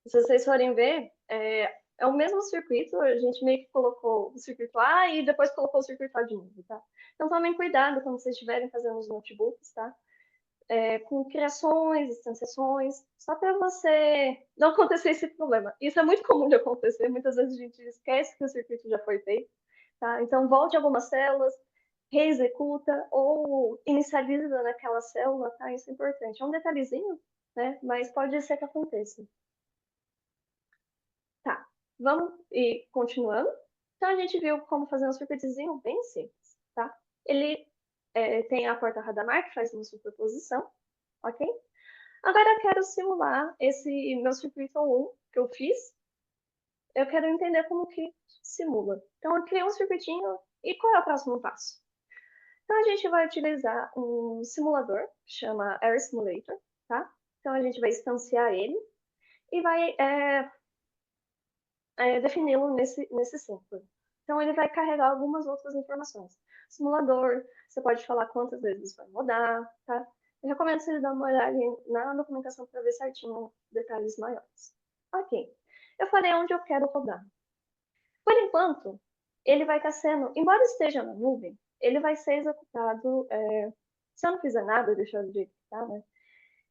se vocês forem ver, é o mesmo circuito, a gente meio que colocou o circuito A e depois colocou o circuito A de novo, tá? Então, tomem cuidado quando vocês estiverem fazendo os notebooks, tá? Com criações, instanciações, só para você não acontecer esse problema. Isso é muito comum de acontecer, muitas vezes a gente esquece que o circuito já foi feito, tá? Então, volte algumas células, reexecuta ou inicializa naquela célula, tá? Isso é importante. É um detalhezinho, né? Mas pode ser que aconteça. Tá, vamos ir continuando. Então, a gente viu como fazer um circuitozinho bem simples, tá? Ele tem a porta Hadamard, que faz uma superposição, ok? Agora eu quero simular esse meu circuito 1 que eu fiz. Eu quero entender como que simula. Então, eu criei um circuitinho e qual é o próximo passo? Então, a gente vai utilizar um simulador, que chama Air Simulator, tá? Então, a gente vai instanciar ele e vai defini-lo nesse simples. Então, ele vai carregar algumas outras informações. Simulador, você pode falar quantas vezes vai rodar, tá? Eu recomendo vocês darem uma olhada na documentação para ver certinho detalhes maiores. Ok. Eu falei onde eu quero rodar. Por enquanto, ele vai estar sendo, embora esteja na nuvem, ele vai ser executado, se eu não fizer nada, deixar do jeito que está, né?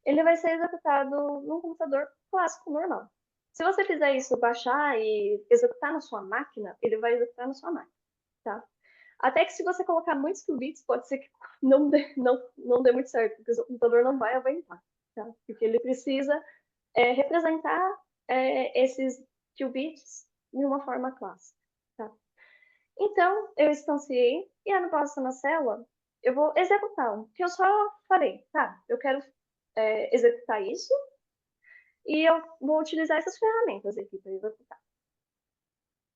Ele vai ser executado num computador clássico normal. Se você fizer isso, baixar e executar na sua máquina, ele vai executar na sua máquina, tá? Até que se você colocar muitos qubits, pode ser que não dê muito certo, porque o computador não vai aguentar, tá? Porque ele precisa representar esses qubits de uma forma clássica, tá? Então, eu instanciei e na próxima célula eu vou executar um, que eu só falei, tá, eu quero executar isso e eu vou utilizar essas ferramentas aqui para executar.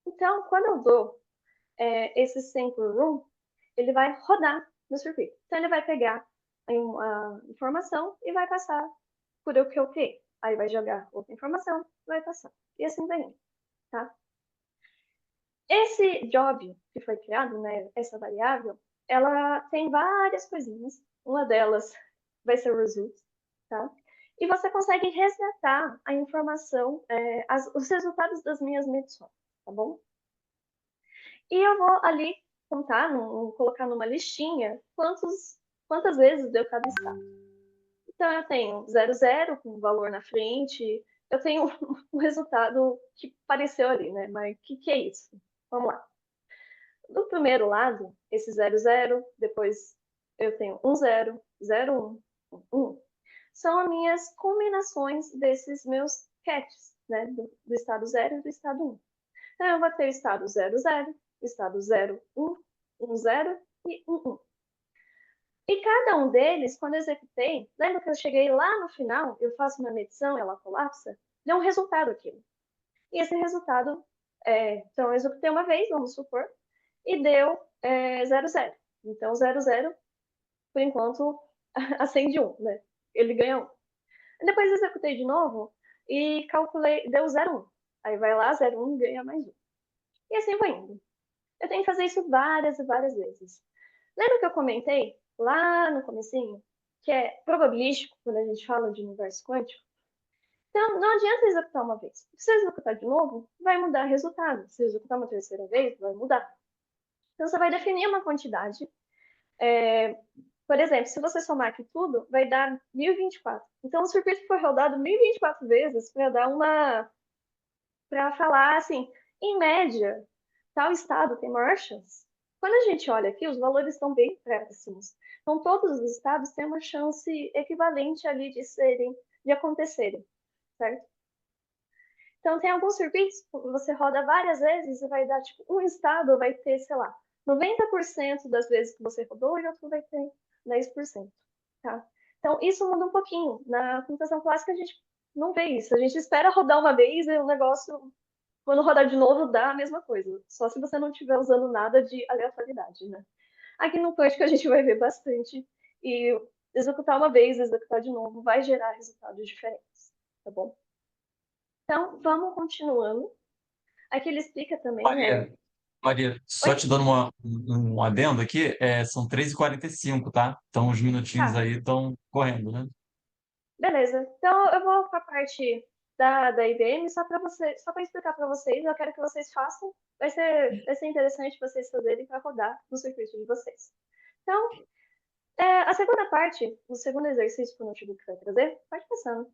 Então, quando eu dou esse sample room, ele vai rodar no circuito. Então, ele vai pegar uma informação e vai passar por o que eu criei. Aí vai jogar outra informação, vai passar. E assim vai indo, tá? Esse job que foi criado, né, essa variável, ela tem várias coisinhas. Uma delas vai ser o result, tá? E você consegue resgatar a informação, os resultados das minhas medições, tá bom? E eu vou ali contar, colocar numa listinha quantas vezes deu cada estado. Então eu tenho 00 com o valor na frente, eu tenho um resultado que apareceu ali, né? Mas o que é isso? Vamos lá. Do primeiro lado, esse 00, depois eu tenho 10, 01, 1. São as minhas combinações desses meus catches, né? Do estado 0 e do estado 1. Então, eu vou ter o estado 00, o estado 01, 10 e 11. E cada um deles, quando eu executei, lembra que eu cheguei lá no final, eu faço uma medição, ela colapsa? deu um resultado aqui. E esse resultado, então eu executei uma vez, vamos supor, e deu 0, 0. Então 0, 0, por enquanto, acende 1, né? Ele ganha 1. Depois executei de novo e calculei, deu 0, 1. Aí vai lá, 0, 1, ganha mais 1. E assim vai indo. Eu tenho que fazer isso várias e várias vezes. Lembra que eu comentei lá no comecinho que é probabilístico quando a gente fala de universo quântico? Então, não adianta executar uma vez. Se você executar de novo, vai mudar o resultado. Se executar uma terceira vez, vai mudar. Então, você vai definir uma quantidade. Por exemplo, se você somar aqui tudo, vai dar 1024. Então, o circuito foi rodado 1024 vezes para dar uma... para falar assim, em média, tal estado tem maior chance. Quando a gente olha aqui, os valores estão bem próximos. Então, todos os estados têm uma chance equivalente ali de acontecerem, certo? Então, tem alguns circuitos que você roda várias vezes e vai dar, tipo, um estado vai ter, sei lá, 90% das vezes que você rodou e outro vai ter 10%, tá? Então, isso muda um pouquinho. Na computação clássica, a gente não vê isso. A gente espera rodar uma vez e o negócio, quando rodar de novo, dá a mesma coisa. Só se você não estiver usando nada de aleatoriedade, né? Aqui no Quântico a gente vai ver bastante. E executar uma vez, executar de novo, vai gerar resultados diferentes, tá bom? Então, vamos continuando. Aqui ele explica também. Maria, Maria, Oi? só te dando um adendo aqui, são 3h45, tá? Então os minutinhos Tá, aí estão correndo, né? beleza. Então, eu vou para a parte da IBM só para explicar para vocês. Eu quero que vocês façam. Vai ser interessante vocês fazerem para rodar no circuito de vocês. Então, a segunda parte, o segundo exercício que o notebook vai trazer, pode passando,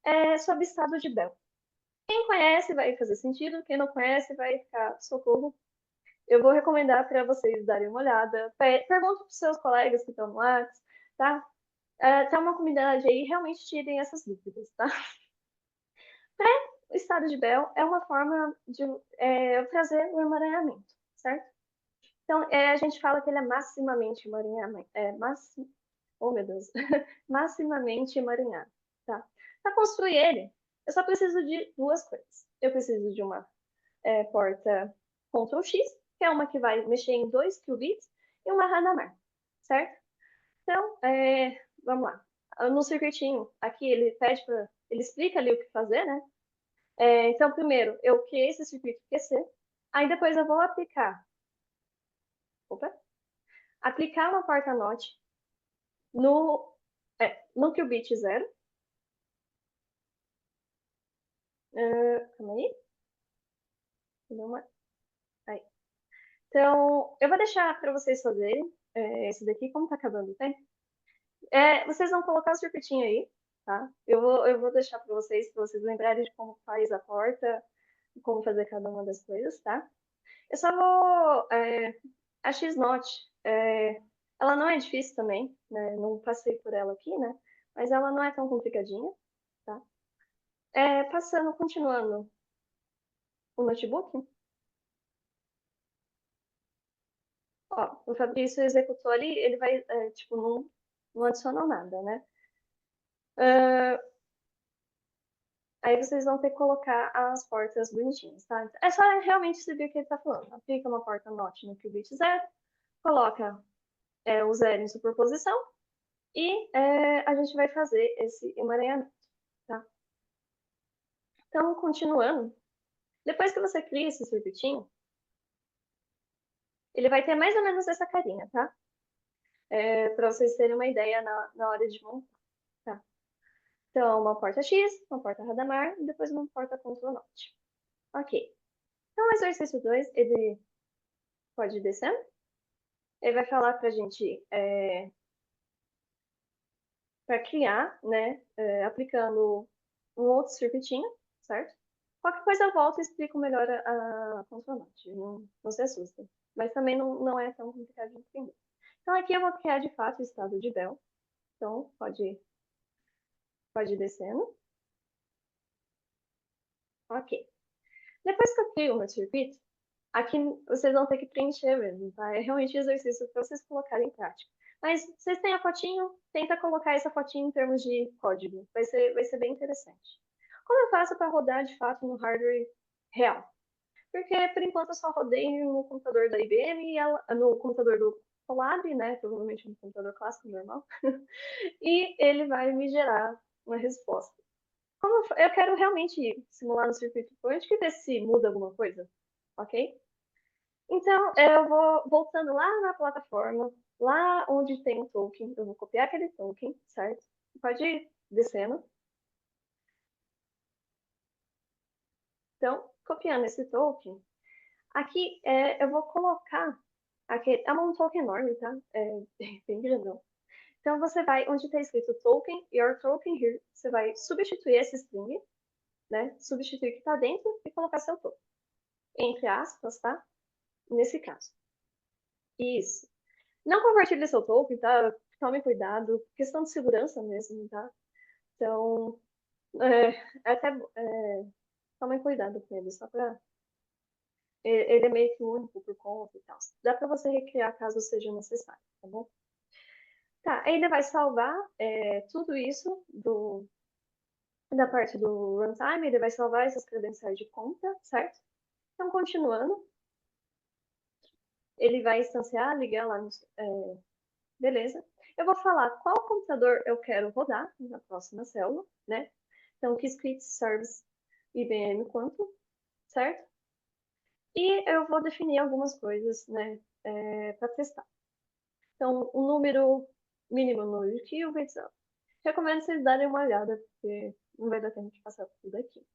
é sobre estado de Bell. Quem conhece vai fazer sentido, quem não conhece vai ficar socorro. Eu vou recomendar para vocês darem uma olhada. Pergunta para os seus colegas que estão no WhatsApp, tá? Tá uma comunidade aí, realmente tirem essas dúvidas, tá? O estado de Bell é uma forma de trazer o emaranhamento, certo? Então, a gente fala que ele é maximamente emaranhado. Oh, meu Deus. Maximamente emaranhado, tá? Para construir ele, eu só preciso de duas coisas. Eu preciso de uma porta Ctrl+X, que é uma que vai mexer em 2 qubits, e uma Hadamard, certo? Então, vamos lá. No circuitinho, aqui ele explica ali o que fazer, né? Então, primeiro, eu criei esse circuito QC, aí depois eu vou aplicar uma porta-NOT no qubit 0. Calma aí. Aí. Então, eu vou deixar para vocês fazerem esse daqui, como tá acabando o tempo. Vocês vão colocar o circuitinho aí, tá? Eu vou deixar para vocês lembrarem de como faz a porta, como fazer cada uma das coisas, tá? Eu só vou... a X-Note, ela não é difícil também, né? Não passei por ela aqui, né? Mas ela não é tão complicadinha, tá? Continuando o notebook. Ó, o Fabrício executou ali, ele vai, tipo, não adicionou nada, né? Aí vocês vão ter que colocar as portas bonitinhas, tá? É só realmente seguir o que ele tá falando. Aplica uma porta NOT no qubit 0, coloca o 0 em superposição e a gente vai fazer esse emaranhamento, tá? Então, continuando, depois que você cria esse circuitinho, ele vai ter mais ou menos essa carinha, tá? Para vocês terem uma ideia na hora de montar, tá? Então, uma porta X, uma porta Hadamard e depois uma porta Ctrl NOT. Ok. Então, o exercício 2, ele pode ir descendo. Ele vai falar para a gente para criar, né, aplicando um outro circuitinho, certo? Qualquer coisa eu volto e explico melhor a consonante, não se assustem. Mas também não é tão complicado de entender. Então aqui eu vou criar de fato o estado de Bell. Então pode ir descendo. Ok. Depois que eu crio o meu circuito, aqui vocês vão ter que preencher mesmo, tá? É realmente exercício para vocês colocarem em prática. Mas vocês têm a fotinho, tenta colocar essa fotinho em termos de código. Vai ser bem interessante. Como eu faço para rodar de fato no hardware real? Porque, por enquanto, eu só rodei no computador da IBM, no computador do Colab, né? Provavelmente no computador clássico normal. E ele vai me gerar uma resposta. Como eu quero realmente simular no circuito quântico e ver se muda alguma coisa, ok? Então, eu vou voltando lá na plataforma, lá onde tem um token, eu vou copiar aquele token, certo? Pode ir descendo. Então, copiando esse token, aqui eu vou colocar aquele. É um token enorme, tá? É bem grandão. Então, você vai, onde está escrito token, your token here, você vai substituir esse string, né? Substituir o que está dentro e colocar seu token. Entre aspas, tá? Nesse caso. Isso. Não compartilhe seu token, tá? Tome cuidado. Questão de segurança mesmo, tá? Então, até tomem cuidado com ele, só pra. Ele é meio que único por conta e tal. Dá pra você recriar caso seja necessário, tá bom? Tá, aí ele vai salvar tudo isso da parte do runtime, ele vai salvar essas credenciais de conta, certo? Então, continuando, ele vai instanciar, ligar lá no. Beleza. Eu vou falar qual computador eu quero rodar na próxima célula, né? Então, que script service IBM quanto, certo? E eu vou definir algumas coisas, né, para testar. Então, o número mínimo no qubits, recomendo vocês darem uma olhada, porque não vai dar tempo de passar tudo aqui.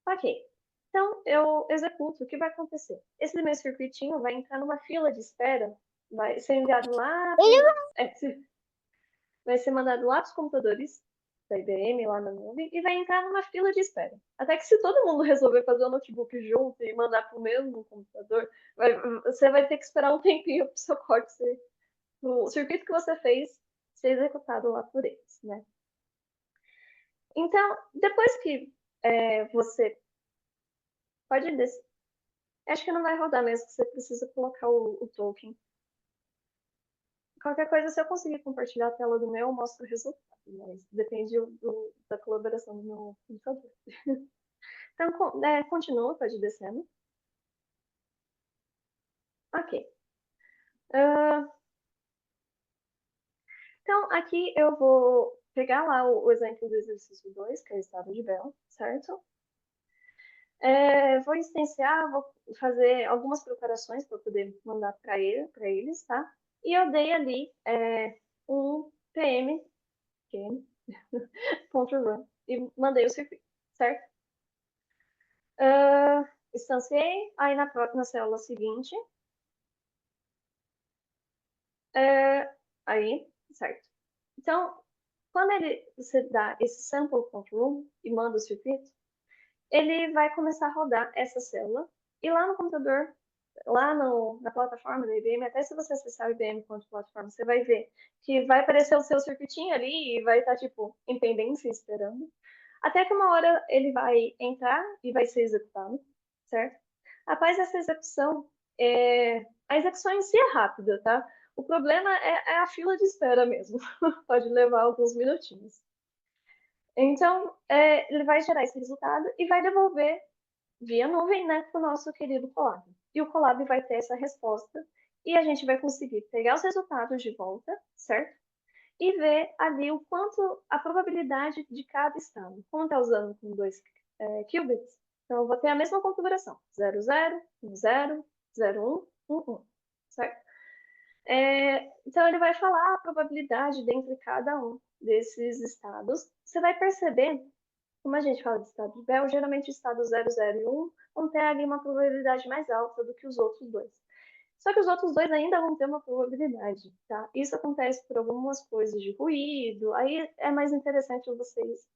Ok. Então, eu executo. O que vai acontecer? Esse meu circuitinho vai entrar numa fila de espera, vai ser enviado lá, vai ser mandado lá para os computadores da IBM, lá na nuvem, e vai entrar numa fila de espera. Até que se todo mundo resolver fazer o notebook junto e mandar para o mesmo computador, você vai ter que esperar um tempinho para o seu código o circuito que você fez ser executado lá por eles, né? Então, depois que você pode descer, acho que não vai rodar mesmo, você precisa colocar o token. Qualquer coisa, se eu conseguir compartilhar a tela do meu, eu mostro o resultado, mas depende da colaboração do meu computador. Então, continua, pode ir descendo. Ok. Então, aqui eu vou pegar lá o exemplo do exercício 2, que é o estado de Bell, certo? Vou instanciar, vou fazer algumas preparações para poder mandar para eles, tá? E eu dei ali um PM, .run, e mandei o circuito, certo? Instanciei, aí na célula seguinte, aí, certo? Então, quando você dá esse sample.room e manda o circuito, ele vai começar a rodar essa célula. E lá no computador, lá na plataforma da IBM, até se você acessar o IBM quanto plataforma, você vai ver que vai aparecer o seu circuitinho ali e vai estar, tipo, em pendência esperando. Até que uma hora ele vai entrar e vai ser executado, certo? Após essa execução, a execução em si é rápida, tá? O problema é a fila de espera mesmo. Pode levar alguns minutinhos. Então, ele vai gerar esse resultado e vai devolver via nuvem, né, para o nosso querido Colab. E o Colab vai ter essa resposta e a gente vai conseguir pegar os resultados de volta, certo? E ver ali o quanto a probabilidade de cada estado. Como está usando com 2 qubits, então eu vou ter a mesma configuração: 00, 10, 01, 11, certo? Então ele vai falar a probabilidade dentre cada um desses estados. Você vai perceber, como a gente fala de estado de Bell, geralmente estados 0, 0 e 1 vão ter ali uma probabilidade mais alta do que os outros dois. Só que os outros dois ainda vão ter uma probabilidade, tá? Isso acontece por algumas coisas de ruído, aí é mais interessante vocês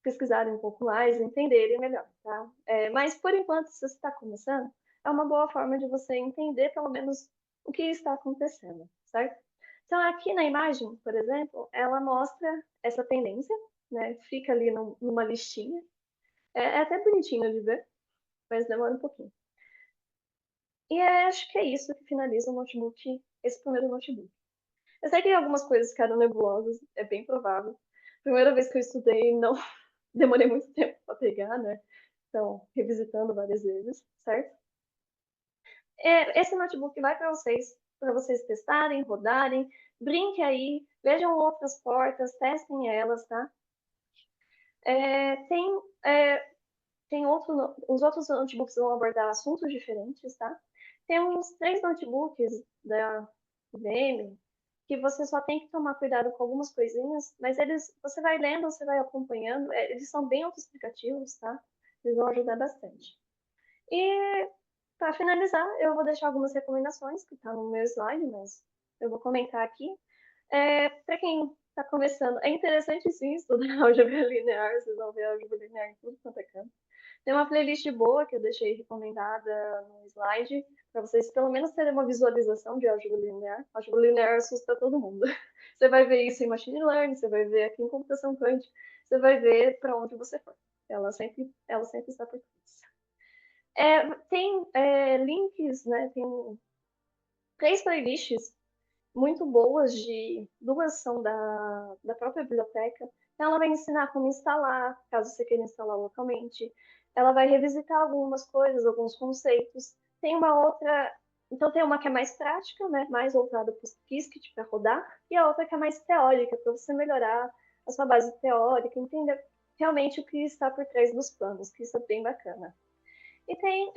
pesquisarem um pouco mais, entenderem melhor, tá? Mas, por enquanto, se você está começando, é uma boa forma de você entender, pelo menos, o que está acontecendo, certo? Então, aqui na imagem, por exemplo, ela mostra essa tendência, né? Fica ali numa listinha. É até bonitinho de ver, mas demora um pouquinho. E acho que é isso que finaliza o notebook, esse primeiro notebook. Eu sei que algumas coisas ficaram nebulosas, é bem provável. Primeira vez que eu estudei, não, demorei muito tempo para pegar, né? Então, revisitando várias vezes, certo? Esse notebook vai para vocês testarem, rodarem, brinque aí, vejam outras portas, testem elas, tá? É, tem, é, os outros notebooks vão abordar assuntos diferentes, tá? Tem uns 3 notebooks da IBM que você só tem que tomar cuidado com algumas coisinhas, mas você vai lendo, você vai acompanhando, eles são bem autoexplicativos, tá? Eles vão ajudar bastante. E para finalizar, eu vou deixar algumas recomendações que tá no meu slide, mas eu vou comentar aqui. Para quem está começando, é interessante sim estudar álgebra linear, vocês vão ver álgebra linear em tudo quanto é canto. Tem uma playlist boa que eu deixei recomendada no slide, para vocês pelo menos terem uma visualização de álgebra linear. Álgebra linear assusta todo mundo. Você vai ver isso em machine learning, você vai ver aqui em computação quântica, você vai ver para onde você for. Ela sempre está por trás. Tem links, né? Tem 3 playlists muito boas, duas são da própria biblioteca. Então, ela vai ensinar como instalar, caso você queira instalar localmente. Ela vai revisitar algumas coisas, alguns conceitos. Tem uma outra, então tem uma que é mais prática, né, mais voltada para o Qiskit para rodar, e a outra que é mais teórica, para você melhorar a sua base teórica, entender realmente o que está por trás dos planos, que isso é bem bacana. E tem,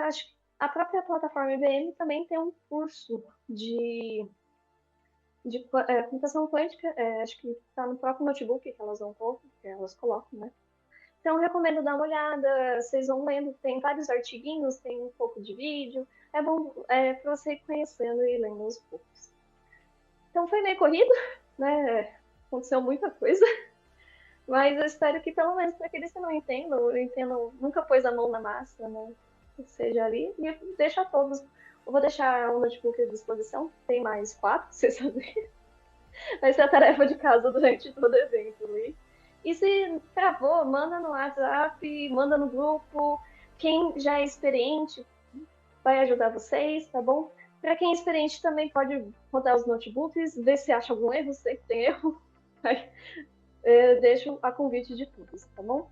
acho que a própria plataforma IBM também tem um curso de computação quântica, acho que está no próprio notebook que elas que elas colocam, né? Então, recomendo dar uma olhada, vocês vão lendo, tem vários artiguinhos, tem um pouco de vídeo, é bom para você ir conhecendo e lendo aos poucos. Então, foi meio corrido, né? Aconteceu muita coisa, mas eu espero que, pelo menos para aqueles que não entendam, nunca pôs a mão na massa, né? Seja ali, e deixa todos. Eu vou deixar o notebook à disposição, tem mais 4, vocês sabem. Vai ser a tarefa de casa durante todo o evento, né? E se travou, manda no WhatsApp, manda no grupo. Quem já é experiente vai ajudar vocês, tá bom? Para quem é experiente também pode rodar os notebooks, ver se acha algum erro, sei que tem erro. Deixo a convite de todos, tá bom?